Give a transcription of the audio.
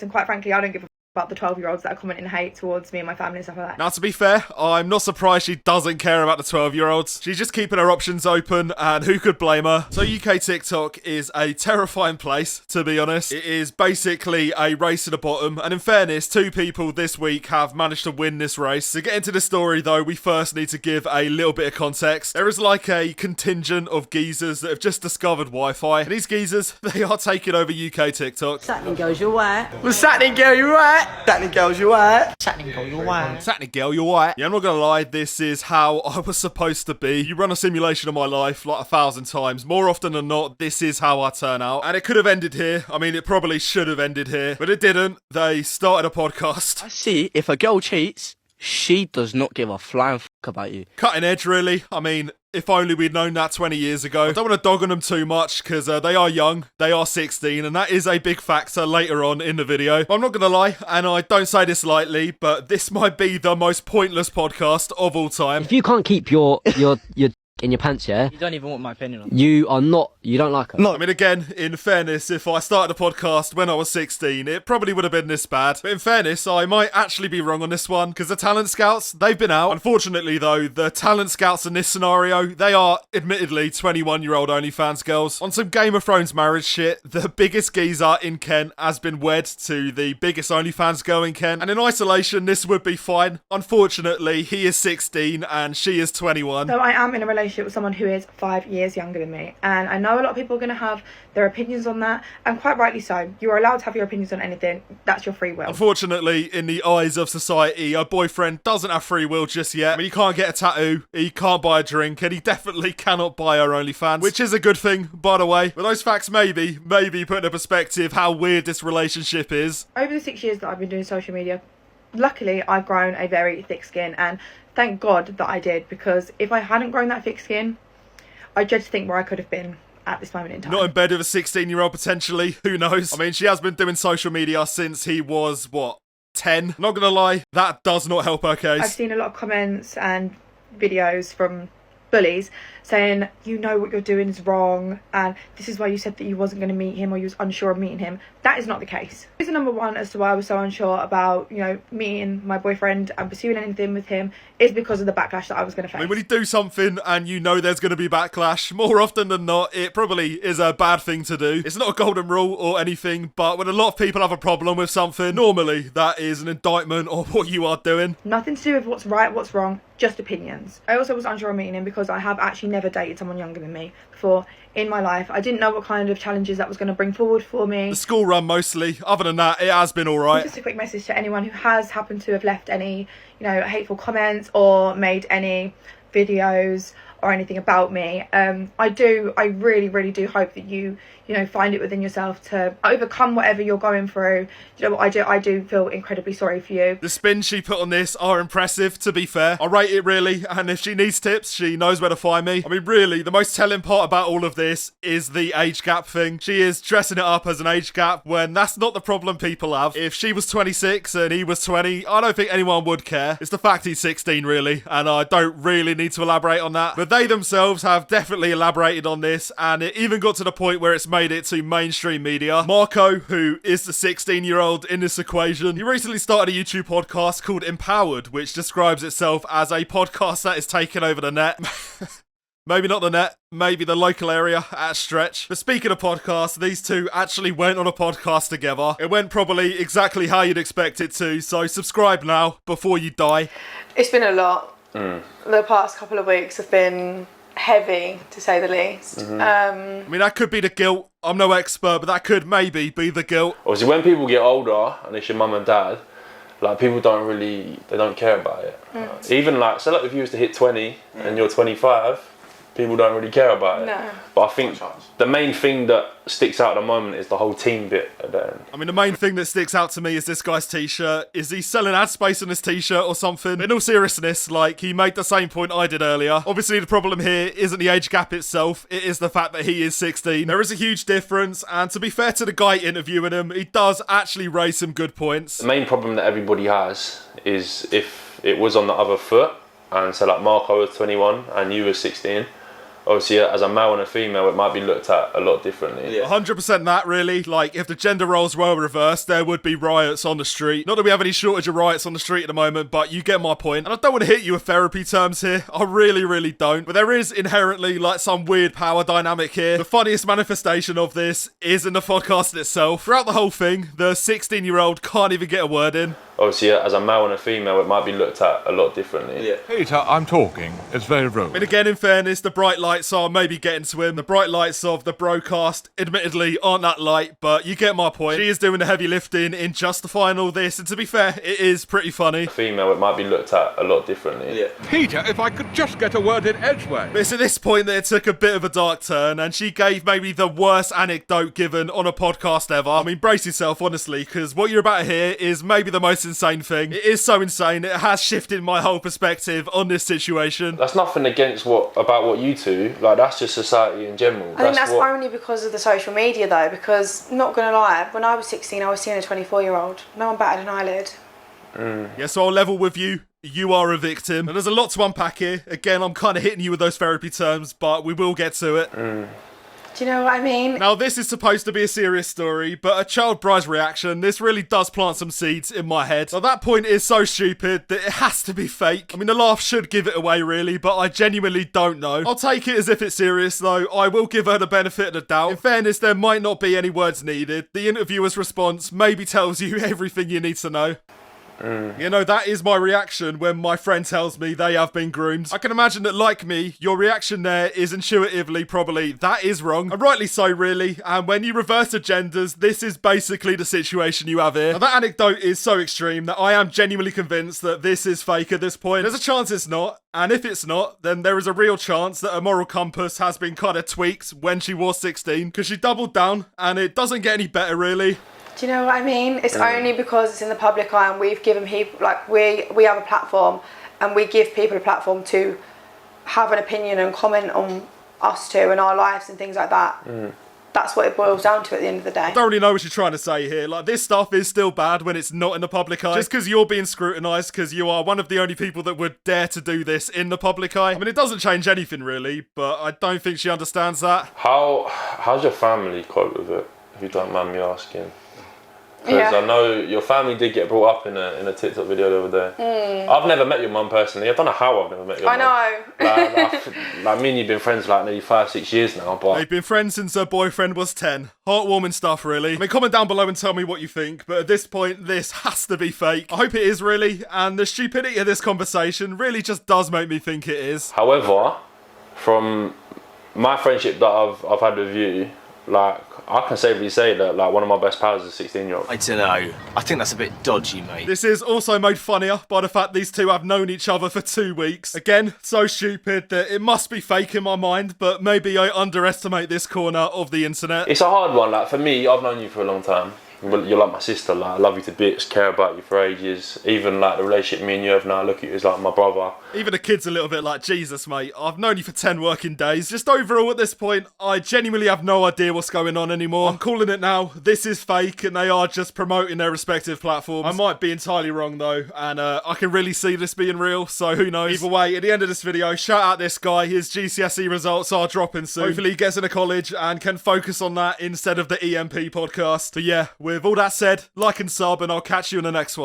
And quite frankly, I don't give a about the 12-year-olds that are commenting hate towards me and my family and stuff like that. Now, to be fair, I'm not surprised she doesn't care about the 12-year-olds. She's just keeping her options open, and who could blame her? So UK TikTok is a terrifying place, to be honest. It is basically a race to the bottom, and in fairness, 2 people this week have managed to win this race. To get into the story, though, we first need to give a little bit of context. There is like a contingent of geezers that have just discovered Wi-Fi, and these geezers, they are taking over UK TikTok. What's happening, girls? You alright? What's happening, girl? You right? Happening, girls? You right? What's happening, girl? You alright? What's happening, girl? You alright? Yeah, I'm not gonna lie, this is how I was supposed to be. You run a simulation of my life like 1,000 times. More often than not, this is how I turn out. And it could have ended here. I mean, it probably should have ended here, but it didn't. They started a podcast. I see, if a girl cheats, she does not give a flying fuck about you. Cutting edge, really. I mean, if only we'd known that 20 years ago. I don't want to dog on them too much, because they are young, they are 16, and that is a big factor later on in the video. But I'm not going to lie, and I don't say this lightly, but this might be the most pointless podcast of all time. If you can't keep your in your pants, yeah? You don't even want my opinion on that. You don't like her. No. I mean, again, in fairness, if I started a podcast when I was 16, it probably would have been this bad. But in fairness, I might actually be wrong on this one, because the talent scouts, they've been out. Unfortunately, though, the talent scouts in this scenario, they are admittedly 21-year-old OnlyFans girls. On some Game of Thrones marriage shit, the biggest geezer in Kent has been wed to the biggest OnlyFans girl in Kent. And in isolation, this would be fine. Unfortunately, he is 16 and she is 21. So I am in a relationship with someone who is 5 years younger than me, and I know a lot of people are going to have their opinions on that, and quite rightly so. You are allowed to have your opinions on anything. That's your free will. Unfortunately, in the eyes of society, our boyfriend doesn't have free will just yet. I mean, he can't get a tattoo, he can't buy a drink, and he definitely cannot buy our OnlyFans, which is a good thing, by the way. But those facts maybe put into perspective how weird this relationship is. Over the 6 years that I've been doing social media, luckily I've grown a very thick skin, and thank God that I did, because if I hadn't grown that thick skin, I dread to think where I could have been at this moment in time. Not in bed with a 16-year-old potentially, who knows? I mean, she has been doing social media since he was, what, 10? Not gonna lie, that does not help her case. I've seen a lot of comments and videos from bullies saying, you know what you're doing is wrong, and this is why you said that you wasn't going to meet him, or you was unsure of meeting him. That is not the case. Reason number one as to why I was so unsure about, meeting my boyfriend and pursuing anything with him is because of the backlash that I was going to face. I mean, when you do something and you know there's going to be backlash, more often than not, it probably is a bad thing to do. It's not a golden rule or anything, but when a lot of people have a problem with something, normally that is an indictment of what you are doing. Nothing to do with what's right, what's wrong, just opinions. I also was unsure of meeting him because I have actually never dated someone younger than me before in my life. I didn't know what kind of challenges that was going to bring forward for me. The school run mostly. Other than that, it has been alright. Just a quick message to anyone who has happened to have left any, hateful comments or made any videos or anything about me. I really, really do hope that you find it within yourself to overcome whatever you're going through. You know what I do feel incredibly sorry for you. The spins she put on this are impressive, to be fair. I rate it really, and if she needs tips, she knows where to find me. I mean, really, the most telling part about all of this is the age gap thing. She is dressing it up as an age gap when that's not the problem people have. If she was 26 and he was 20, I don't think anyone would care. It's the fact he's 16, really, and I don't really need to elaborate on that. But they themselves have definitely elaborated on this, and it even got to the point where it's made it to mainstream media. Marco, who is the 16-year-old in this equation, he recently started a YouTube podcast called Empowered, which describes itself as a podcast that is taking over the net. Maybe not the net, maybe the local area at a stretch. But speaking of podcasts, these two actually went on a podcast together. It went probably exactly how you'd expect it to, so subscribe now before you die. It's been a lot. The past couple of weeks have been heavy, to say the least. I mean, that could be the guilt. I'm no expert, but that could maybe be the guilt. Obviously, when people get older and it's your mum and dad, like, people they don't care about it. Even if you was to hit 20 and you're 25, people don't really care about it. No. But I think the main thing that sticks out at the moment is the whole team bit at the end. I mean, the main thing that sticks out to me is this guy's t-shirt. Is he selling ad space on his t-shirt or something? In all seriousness, he made the same point I did earlier. Obviously, the problem here isn't the age gap itself. It is the fact that he is 16. There is a huge difference, and to be fair to the guy interviewing him, he does actually raise some good points. The main problem that everybody has is if it was on the other foot, and so like Marco was 21 and you were 16, obviously as a male and a female, it might be looked at a lot differently. 100% that, really. Like, if the gender roles were reversed, there would be riots on the street. Not that we have any shortage of riots on the street at the moment, but you get my point. And I don't want to hit you with therapy terms here. I really, really don't. But there is inherently, like, some weird power dynamic here. The funniest manifestation of this is in the podcast itself. Throughout the whole thing, the 16-year-old can't even get a word in. Obviously, as a male and a female, it might be looked at a lot differently. Peter, I'm talking. It's very rude. And again, in fairness, the bright lights are maybe getting to him. The bright lights of the broadcast, admittedly, aren't that light, but you get my point. She is doing the heavy lifting in justifying all this, and to be fair, it is pretty funny. Female, it might be looked at a lot differently. Peter, if I could just get a word in edgeway. But it's at this point that it took a bit of a dark turn, and she gave maybe the worst anecdote given on a podcast ever. I mean, brace yourself, honestly, because what you're about to hear is maybe the most insane thing. It is so insane, it has shifted my whole perspective on this situation. That's nothing against what you two, like that's just society in general. I think that's only because of the social media though, because not gonna lie, when I was 16 I was seeing a 24-year-old. No one batted an eyelid. Yeah, so I'll level with you. You are a victim. And there's a lot to unpack here. Again, I'm kind of hitting you with those therapy terms, but we will get to it. Do you know what I mean? Now, this is supposed to be a serious story, but a child bride's reaction, this really does plant some seeds in my head. Now, that point is so stupid that it has to be fake. I mean, the laugh should give it away, really, but I genuinely don't know. I'll take it as if it's serious, though. I will give her the benefit of the doubt. In fairness, there might not be any words needed. The interviewer's response maybe tells you everything you need to know. You know, that is my reaction when my friend tells me they have been groomed. I can imagine that, like me, your reaction there is intuitively probably, that is wrong. And rightly so, really. And when you reverse the genders, this is basically the situation you have here. Now, that anecdote is so extreme that I am genuinely convinced that this is fake at this point. There's a chance it's not. And if it's not, then there is a real chance that her moral compass has been kind of tweaked when she was 16. Because she doubled down, and it doesn't get any better, really. Do you know what I mean? It's only because it's in the public eye and we've given people, like we have a platform and we give people a platform to have an opinion and comment on us too and our lives and things like that. That's what it boils down to at the end of the day. I don't really know what you're trying to say here. Like, this stuff is still bad when it's not in the public eye. Just because you're being scrutinised because you are one of the only people that would dare to do this in the public eye. I mean, it doesn't change anything really, but I don't think she understands that. How's your family cope with it, if you don't mind me asking? Because I know your family did get brought up in a TikTok video the other day. I've never met your mum personally. I don't know how I've never met your mum. I know. Like me and you've been friends like nearly 5-6 years now. But they've been friends since her boyfriend was 10. Heartwarming stuff, really. I mean, comment down below and tell me what you think. But at this point, this has to be fake. I hope it is really. And the stupidity of this conversation really just does make me think it is. However, from my friendship that I've had with you, like, I can safely say that, like, one of my best pals is a 16-year-old. I don't know. I think that's a bit dodgy, mate. This is also made funnier by the fact these two have known each other for 2 weeks. Again, so stupid that it must be fake in my mind, but maybe I underestimate this corner of the internet. It's a hard one. Like, for me, I've known you for a long time. You're like my sister. Like, I love you to bits, care about you for ages. Even, like, the relationship me and you have now, I look at you as, like, my brother. Even the kid's a little bit like, Jesus, mate, I've known you for 10 working days. Just overall at this point, I genuinely have no idea what's going on anymore. I'm calling it now. This is fake and they are just promoting their respective platforms. I might be entirely wrong though, and I can really see this being real, so who knows. Either way, at the end of this video, shout out this guy. His GCSE results are dropping soon. Hopefully he gets into college and can focus on that instead of the EMP podcast. But yeah, with all that said, like and sub and I'll catch you in the next one.